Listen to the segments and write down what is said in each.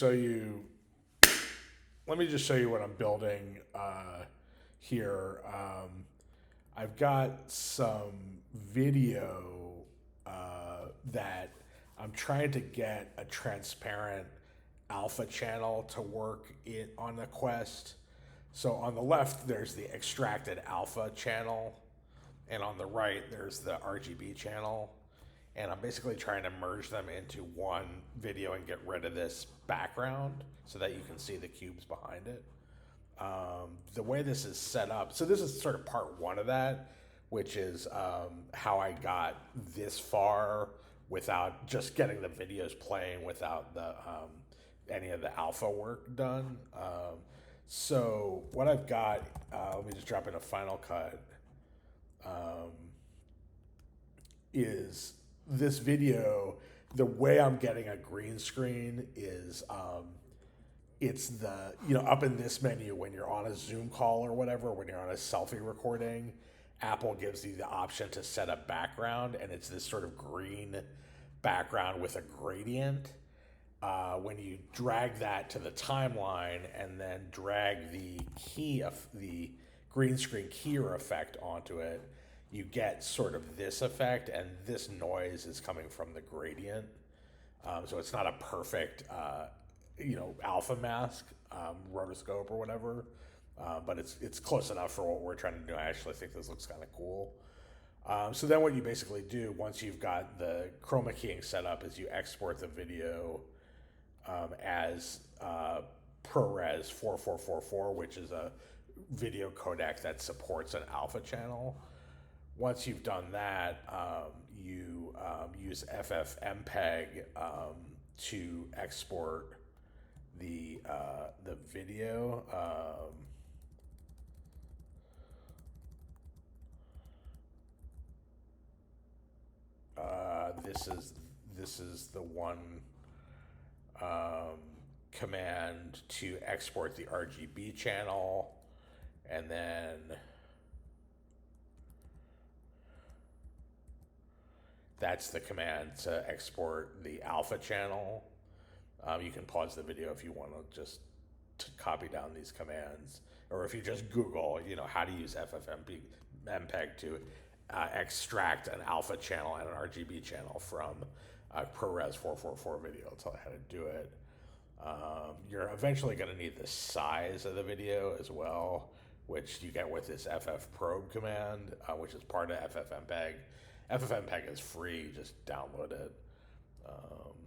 show you, let me just show you what I'm building here. I've got some video that I'm trying to get a transparent alpha channel to work on the Quest. So on the left, there's the extracted alpha channel, and on the right, there's the RGB channel. And I'm basically trying to merge them into one video and get rid of this background so that you can see the cubes behind it. The way this is set up, so this is sort of part one of that, which is how I got this far without just getting the videos playing without the any of the alpha work done. So what I've got, let me just drop in a Final Cut, is this video. The way I'm getting a green screen is it's the, up in this menu when you're on a Zoom call or whatever, when you're on a selfie recording, Apple gives you the option to set a background, and it's this sort of green background with a gradient. When you drag that to the timeline and then drag the green screen keyer effect onto it, you get sort of this effect, and this noise is coming from the gradient. So it's not a perfect, alpha mask, rotoscope or whatever, but it's close enough for what we're trying to do. I actually think this looks kind of cool. So then what you basically do once you've got the chroma keying set up is you export the video as ProRes 4444, which is a video codec that supports an alpha channel. Once you've done that, you use ffmpeg to export the video. This is the one command to export the RGB channel, and then that's the command to export the alpha channel. You can pause the video if you want to just copy down these commands, or if you just Google, how to use ffmpeg to extract an alpha channel and an RGB channel from a ProRes 444 video. I'll tell you how to do it. You're eventually going to need the size of the video as well, which you get with this ffprobe command, which is part of ffmpeg. ffmpeg is free, just download it.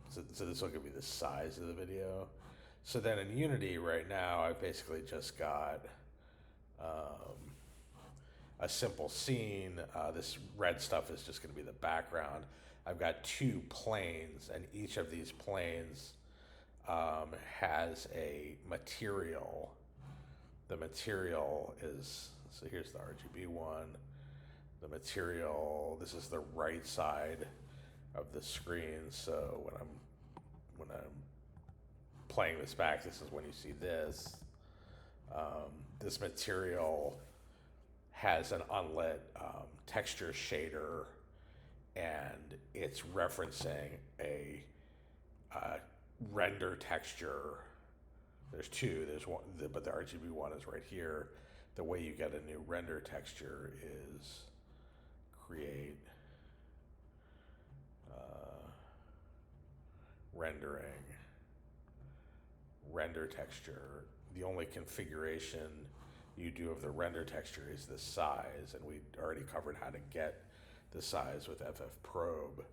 So this will give you the size of the video. So then in Unity right now, I've basically just got a simple scene. This red stuff is just going to be the background. I've got two planes, and each of these planes has a material. The material is, so here's the RGB one. The material, this is the right side of the screen. So when I'm playing this back, this is when you see this. This material has an unlit texture shader, and it's referencing a render texture. There's two. There's one, but the RGB one is right here. The way you get a new render texture is create render texture. The only configuration you do of the render texture is the size, and we already covered how to get the size with ffprobe.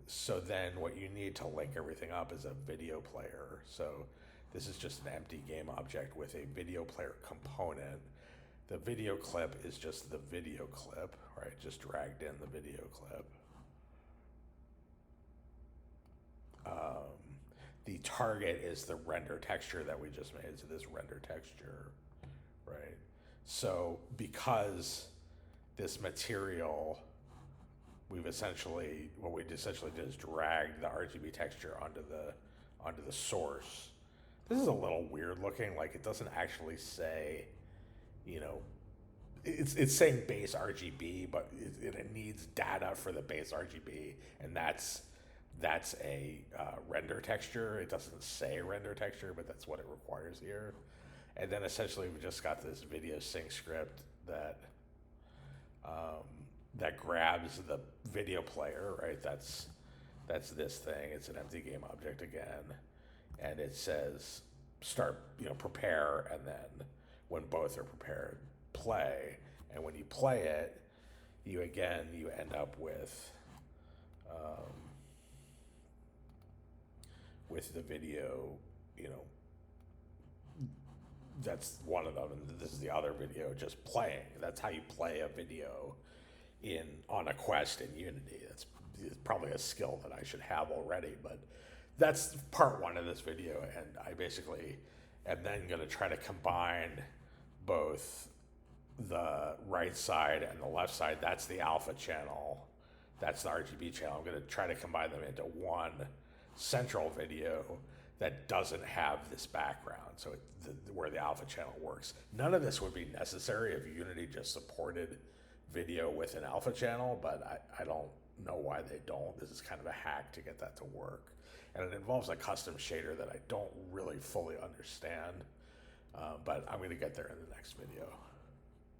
So then what you need to link everything up is a video player. So this is just an empty game object with a video player component. The video clip is just the video clip, right? Just dragged in the video clip. The target is the render texture that we just made, so this render texture, right? So because this material, what we essentially did is drag the RGB texture onto the source. This is a little weird looking, like it doesn't actually say, it's saying base RGB, but it needs data for the base RGB, and that's that's a render texture. It doesn't say render texture, but that's what it requires here. And then essentially we just got this video sync script that that grabs the video player, right? That's this thing. It's an empty game object again, and it says start, prepare, and then when both are prepared, play. And when you play it, you end up with the video, that's one of them, and this is the other video just playing. That's how you play a video on a Quest in Unity. It's probably a skill that I should have already, but that's part one of this video, and I basically am then going to try to combine both the right side and the left side. That's the alpha channel, that's the RGB channel. I'm going to try to combine them into one central video that doesn't have this background, so where the alpha channel works. None of this would be necessary if Unity just supported video with an alpha channel, but I don't know why they don't. This is kind of a hack to get that to work, and it involves a custom shader that I don't really fully understand, but I'm going to get there in the next video.